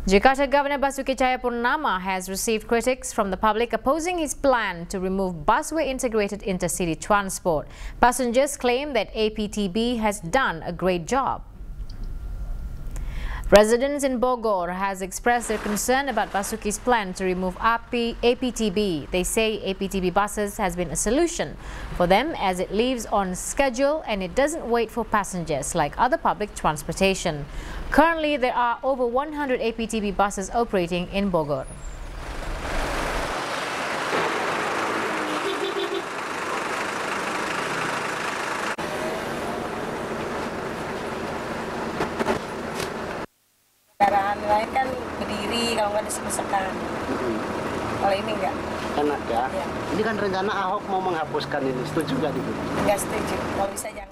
Jakarta Governor Basuki Purnama has received critics from the public opposing his plan to remove busway integrated intercity transport. Passengers claim that APTB has done a great job. Residents in Bogor has expressed their concern about Basuki's plan to remove APTB. They say APTB buses has been a solution for them as it leaves on schedule and it doesn't wait for passengers like other public transportation. Currently, there are over 100 APTB buses operating in Bogor. Kendaraan lain kan berdiri kalau nggak disekat. Kalau ini enggak. Enak ya? Ya. Ini kan rencana Ahok mau menghapuskan ini, setuju nggak gitu? Nggak setuju. Kalau bisa jangan.